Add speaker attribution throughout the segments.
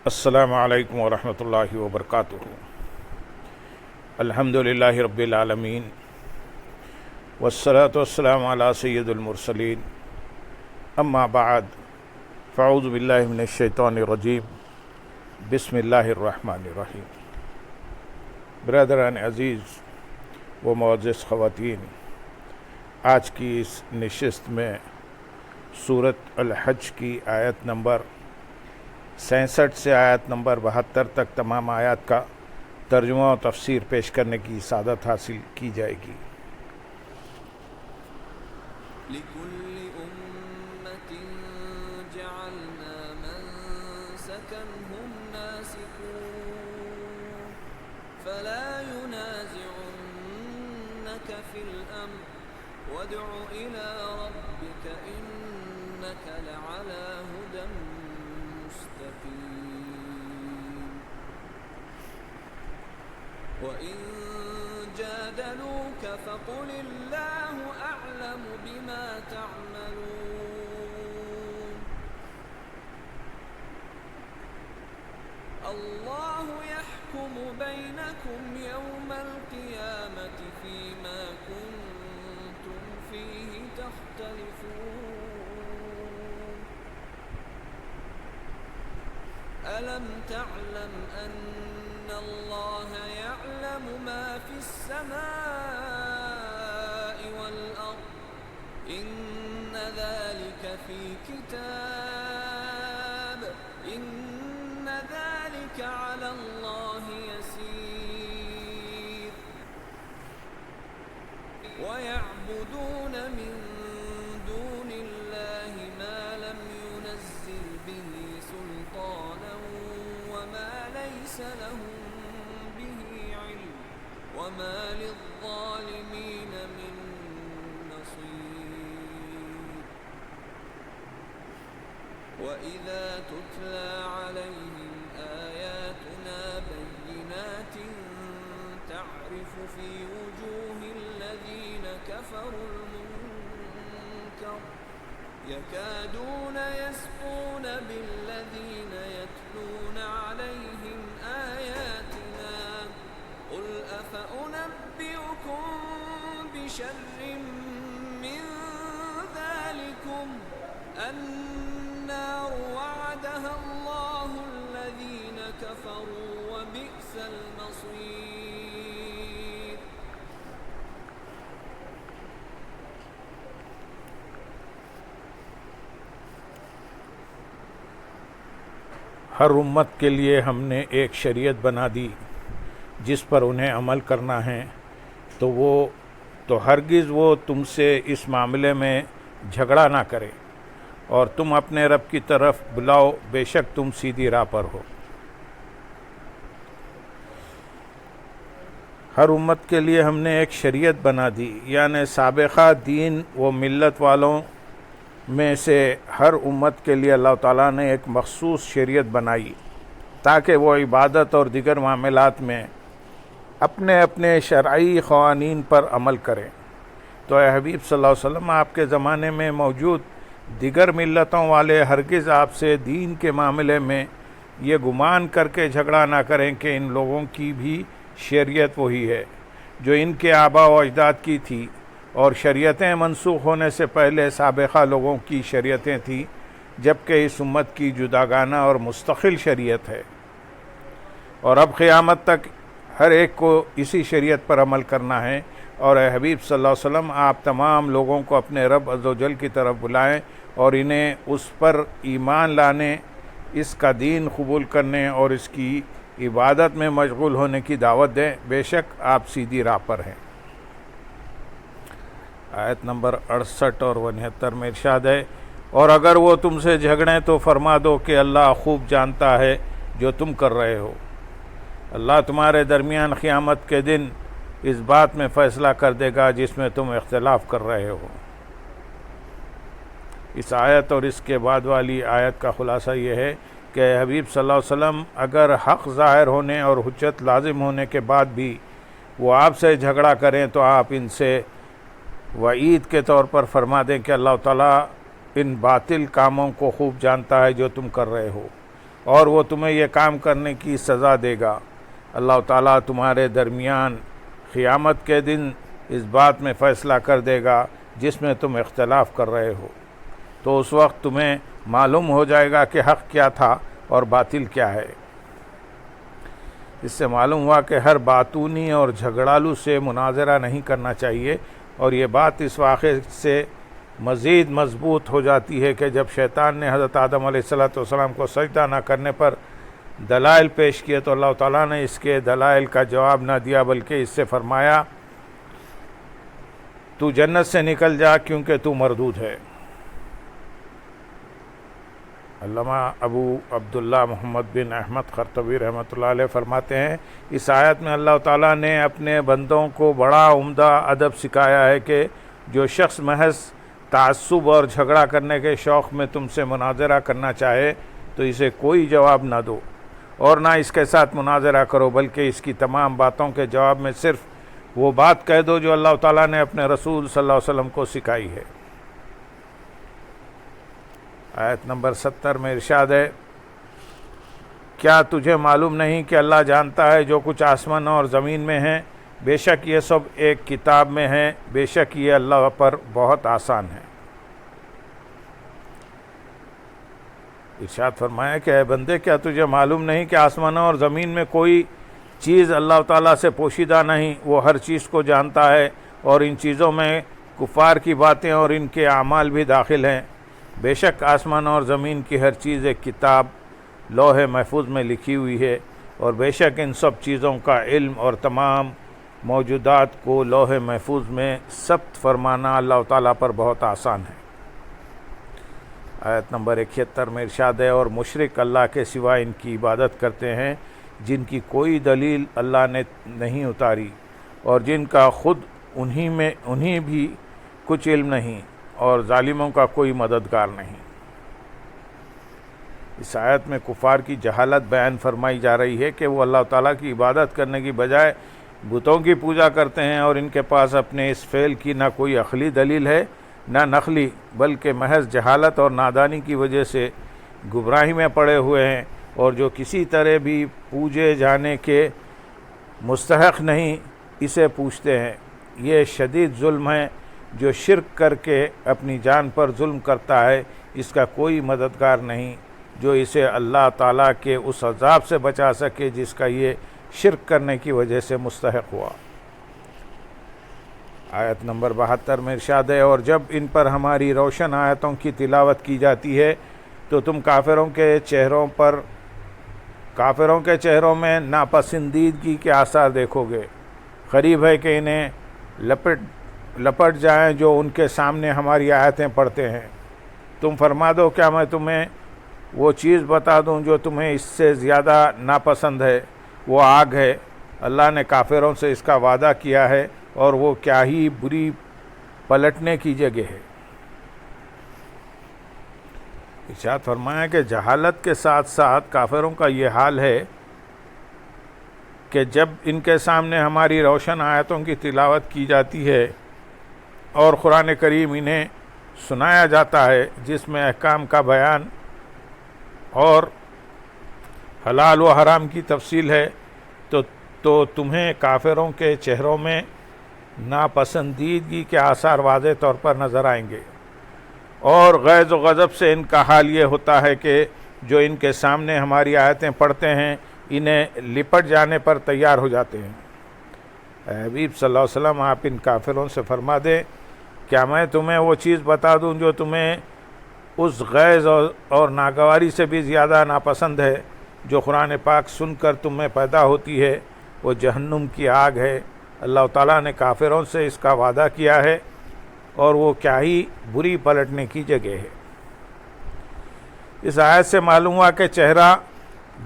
Speaker 1: السلام علیکم ورحمۃ اللہ وبرکاتہ۔ الحمد للہ رب العالمین والصلاة والسلام علی سید المرسلین، اما بعد فاعوذ باللہ من الشیطان الرجیم، بسم اللہ الرحمن الرحیم۔ برادران عزیز و معزز خواتین، آج کی اس نشست میں سورۃ الحج کی آیت نمبر 66 سے آیت نمبر 72 تک تمام آیات کا ترجمہ و تفسیر پیش کرنے کی سعادت حاصل کی جائے گی۔
Speaker 2: لِكُلِّ أُمَّةٍ جَعَلْنَا مَنسَكًا هُمْ نَاسِكُوهُ فَلَا يُنَازِعُنَّكَ فِي الْأَمْرِ وَادْعُ إِلَى رَبِّكَ إِنَّكَ لَعَلَى هُدًى مستقيم وإن جادلوك فقل الله أعلم بما تعملون الله يحكم بينكم يوم القيامة فيما كنتم فيه تختلفون ألم تعلم أن الله يعلم ما في السماء والأرض إن ذلك في كتاب إن ذلك على الله يسير ويعبدون من دون الله ما لم ينزل به سلطانا وما ليس لهم به علم وما للظالمين من نصير وإذا تتلى عليهم آياتنا بينات تعرف في وجوه الذين كفروا المنكر يكادون يسقون بالذين يتلون عليهم آياتنا قل أفأنبئكم بشر من ذلكم النار وعدها الله الذين كفروا وبئس المصير۔
Speaker 1: ہر امت کے لیے ہم نے ایک شریعت بنا دی جس پر انہیں عمل کرنا ہے، تو ہرگز وہ تم سے اس معاملے میں جھگڑا نہ کرے، اور تم اپنے رب کی طرف بلاؤ، بے شک تم سیدھی راہ پر ہو۔ ہر امت کے لیے ہم نے ایک شریعت بنا دی، یعنی سابقہ دین و ملت والوں میں سے ہر امت کے لیے اللہ تعالیٰ نے ایک مخصوص شریعت بنائی تاکہ وہ عبادت اور دیگر معاملات میں اپنے اپنے شرعی قوانین پر عمل کریں۔ تو اے حبیب صلی اللہ علیہ وسلم، آپ کے زمانے میں موجود دیگر ملتوں والے ہرگز آپ سے دین کے معاملے میں یہ گمان کر کے جھگڑا نہ کریں کہ ان لوگوں کی بھی شریعت وہی ہے جو ان کے آباء و اجداد کی تھی، اور شریعتیں منسوخ ہونے سے پہلے سابقہ لوگوں کی شریعتیں تھیں، جبکہ اس امت کی جداگانہ اور مستقل شریعت ہے، اور اب قیامت تک ہر ایک کو اسی شریعت پر عمل کرنا ہے۔ اور اے حبیب صلی اللہ علیہ وسلم، آپ تمام لوگوں کو اپنے رب عز و جل کی طرف بلائیں اور انہیں اس پر ایمان لانے، اس کا دین قبول کرنے اور اس کی عبادت میں مشغول ہونے کی دعوت دیں، بے شک آپ سیدھی راہ پر ہیں۔ آیت نمبر 68 اور 69 میں ارشاد ہے، اور اگر وہ تم سے جھگڑیں تو فرما دو کہ اللہ خوب جانتا ہے جو تم کر رہے ہو۔ اللہ تمہارے درمیان قیامت کے دن اس بات میں فیصلہ کر دے گا جس میں تم اختلاف کر رہے ہو۔ اس آیت اور اس کے بعد والی آیت کا خلاصہ یہ ہے کہ اے حبیب صلی اللہ علیہ وسلم، اگر حق ظاہر ہونے اور حجت لازم ہونے کے بعد بھی وہ آپ سے جھگڑا کریں تو آپ ان سے وعید کے طور پر فرما دیں کہ اللہ تعالیٰ ان باطل کاموں کو خوب جانتا ہے جو تم کر رہے ہو، اور وہ تمہیں یہ کام کرنے کی سزا دے گا۔ اللہ تعالیٰ تمہارے درمیان قیامت کے دن اس بات میں فیصلہ کر دے گا جس میں تم اختلاف کر رہے ہو، تو اس وقت تمہیں معلوم ہو جائے گا کہ حق کیا تھا اور باطل کیا ہے۔ اس سے معلوم ہوا کہ ہر باتونی اور جھگڑالو سے مناظرہ نہیں کرنا چاہیے، اور یہ بات اس واقعے سے مزید مضبوط ہو جاتی ہے کہ جب شیطان نے حضرت آدم علیہ السلام کو سجدہ نہ کرنے پر دلائل پیش کیے تو اللہ تعالیٰ نے اس کے دلائل کا جواب نہ دیا، بلکہ اس سے فرمایا تو جنت سے نکل جا کیونکہ تو مردود ہے۔ علامہ ابو عبداللہ محمد بن احمد خرطبی رحمۃ اللہ علیہ فرماتے ہیں، اس آیت میں اللہ تعالیٰ نے اپنے بندوں کو بڑا عمدہ ادب سکھایا ہے کہ جو شخص محض تعصب اور جھگڑا کرنے کے شوق میں تم سے مناظرہ کرنا چاہے تو اسے کوئی جواب نہ دو، اور نہ اس کے ساتھ مناظرہ کرو، بلکہ اس کی تمام باتوں کے جواب میں صرف وہ بات کہہ دو جو اللہ تعالیٰ نے اپنے رسول صلی اللہ علیہ وسلم کو سکھائی ہے۔ آیت نمبر 70 میں ارشاد ہے، کیا تجھے معلوم نہیں کہ اللہ جانتا ہے جو کچھ آسمان اور زمین میں ہیں، بے شک یہ سب ایک کتاب میں ہیں، بے شک یہ اللہ پر بہت آسان ہے۔ ارشاد فرمایا کہ اے بندے، کیا تجھے معلوم نہیں کہ آسمانوں اور زمین میں کوئی چیز اللہ تعالیٰ سے پوشیدہ نہیں، وہ ہر چیز کو جانتا ہے، اور ان چیزوں میں کفار کی باتیں اور ان کے اعمال بھی داخل ہیں۔ بے شک آسمان اور زمین کی ہر چیز ایک کتاب لوح محفوظ میں لکھی ہوئی ہے، اور بے شک ان سب چیزوں کا علم اور تمام موجودات کو لوح محفوظ میں ثبت فرمانا اللہ تعالیٰ پر بہت آسان ہے۔ آیت نمبر 71 میں ارشاد ہے، اور مشرک اللہ کے سوا ان کی عبادت کرتے ہیں جن کی کوئی دلیل اللہ نے نہیں اتاری، اور جن کا خود انہیں بھی کچھ علم نہیں، اور ظالموں کا کوئی مددگار نہیں۔ اس آیت میں کفار کی جہالت بیان فرمائی جا رہی ہے کہ وہ اللہ تعالیٰ کی عبادت کرنے کی بجائے بتوں کی پوجا کرتے ہیں، اور ان کے پاس اپنے اس فعل کی نہ کوئی عقلی دلیل ہے نہ نقلی، بلکہ محض جہالت اور نادانی کی وجہ سے گمراہی میں پڑے ہوئے ہیں، اور جو کسی طرح بھی پوجے جانے کے مستحق نہیں اسے پوجتے ہیں۔ یہ شدید ظلم ہے، جو شرک کر کے اپنی جان پر ظلم کرتا ہے اس کا کوئی مددگار نہیں جو اسے اللہ تعالیٰ کے اس عذاب سے بچا سکے جس کا یہ شرک کرنے کی وجہ سے مستحق ہوا۔ آیت نمبر 72 میں ارشاد ہے، اور جب ان پر ہماری روشن آیتوں کی تلاوت کی جاتی ہے تو تم کافروں کے چہروں میں ناپسندیدگی کے آثار دیکھو گے، قریب ہے کہ انہیں لپٹ جائیں جو ان کے سامنے ہماری آیتیں پڑھتے ہیں۔ تم فرما دو، کیا میں تمہیں وہ چیز بتا دوں جو تمہیں اس سے زیادہ ناپسند ہے؟ وہ آگ ہے، اللہ نے کافروں سے اس کا وعدہ کیا ہے، اور وہ کیا ہی بری پلٹنے کی جگہ ہے۔ ارشاد فرمایا کہ جہالت کے ساتھ ساتھ کافروں کا یہ حال ہے کہ جب ان کے سامنے ہماری روشن آیتوں کی تلاوت کی جاتی ہے اور قرآن کریم انہیں سنایا جاتا ہے جس میں احکام کا بیان اور حلال و حرام کی تفصیل ہے، تو تمہیں کافروں کے چہروں میں ناپسندیدگی کے آثار واضح طور پر نظر آئیں گے، اور غیظ و غضب سے ان کا حال یہ ہوتا ہے کہ جو ان کے سامنے ہماری آیتیں پڑھتے ہیں انہیں لپٹ جانے پر تیار ہو جاتے ہیں۔ اے حبیب صلی اللہ علیہ وسلم، آپ ان کافروں سے فرما دیں، کیا میں تمہیں وہ چیز بتا دوں جو تمہیں اس غیظ اور ناگواری سے بھی زیادہ ناپسند ہے جو قرآن پاک سن کر تم میں پیدا ہوتی ہے؟ وہ جہنم کی آگ ہے، اللہ تعالیٰ نے کافروں سے اس کا وعدہ کیا ہے، اور وہ کیا ہی بری پلٹنے کی جگہ ہے۔ اس آیت سے معلوم ہوا کہ چہرہ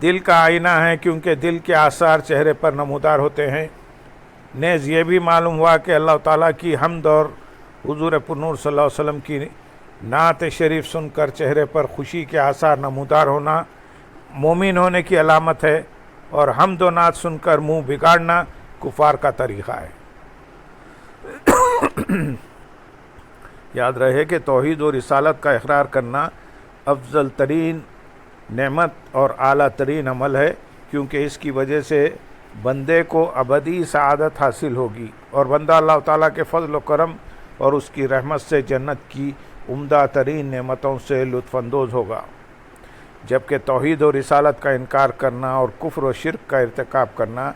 Speaker 1: دل کا آئینہ ہے، کیونکہ دل کے آثار چہرے پر نمودار ہوتے ہیں۔ نیز یہ بھی معلوم ہوا کہ اللہ تعالیٰ کی حمد اور حضور پرنور صلی اللہ علیہ وسلم کی نعت شریف سن کر چہرے پر خوشی کے آثار نمودار ہونا مومن ہونے کی علامت ہے، اور حمد و نعت سن کر منہ بگاڑنا کفار کا طریقہ ہے۔ یاد رہے کہ توحید و رسالت کا اقرار کرنا افضل ترین نعمت اور اعلیٰ ترین عمل ہے، کیونکہ اس کی وجہ سے بندے کو ابدی سعادت حاصل ہوگی اور بندہ اللہ تعالیٰ کے فضل و کرم اور اس کی رحمت سے جنت کی عمدہ ترین نعمتوں سے لطف اندوز ہوگا، جبکہ توحید و رسالت کا انکار کرنا اور کفر و شرک کا ارتکاب کرنا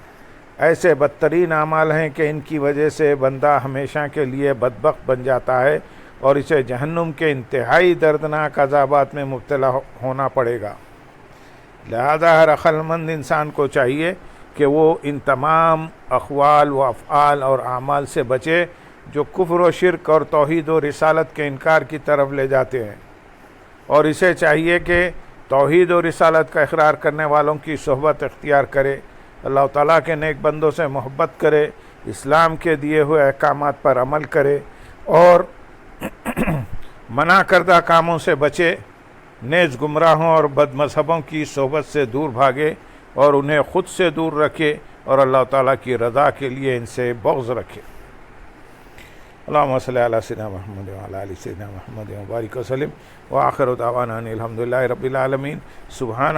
Speaker 1: ایسے بدترین اعمال ہیں کہ ان کی وجہ سے بندہ ہمیشہ کے لیے بدبخت بن جاتا ہے اور اسے جہنم کے انتہائی دردناک عذابات میں مبتلا ہونا پڑے گا۔ لہذا ہر عقل مند انسان کو چاہیے کہ وہ ان تمام اقوال و افعال اور اعمال سے بچے جو کفر و شرک اور توحید و رسالت کے انکار کی طرف لے جاتے ہیں، اور اسے چاہیے کہ توحید و رسالت کا اقرار کرنے والوں کی صحبت اختیار کرے، اللہ تعالیٰ کے نیک بندوں سے محبت کرے، اسلام کے دیے ہوئے احکامات پر عمل کرے اور منع کردہ کاموں سے بچے، نیز گمراہوں اور بد مذہبوں کی صحبت سے دور بھاگے اور انہیں خود سے دور رکھے اور اللہ تعالیٰ کی رضا کے لیے ان سے بغض رکھے۔ اللہم صلی علی سیدنا محمد وعلی آل سیدنا محمد وبارک وسلم وآخر دعوانا ان الحمد للہ رب العالمین۔ سبحان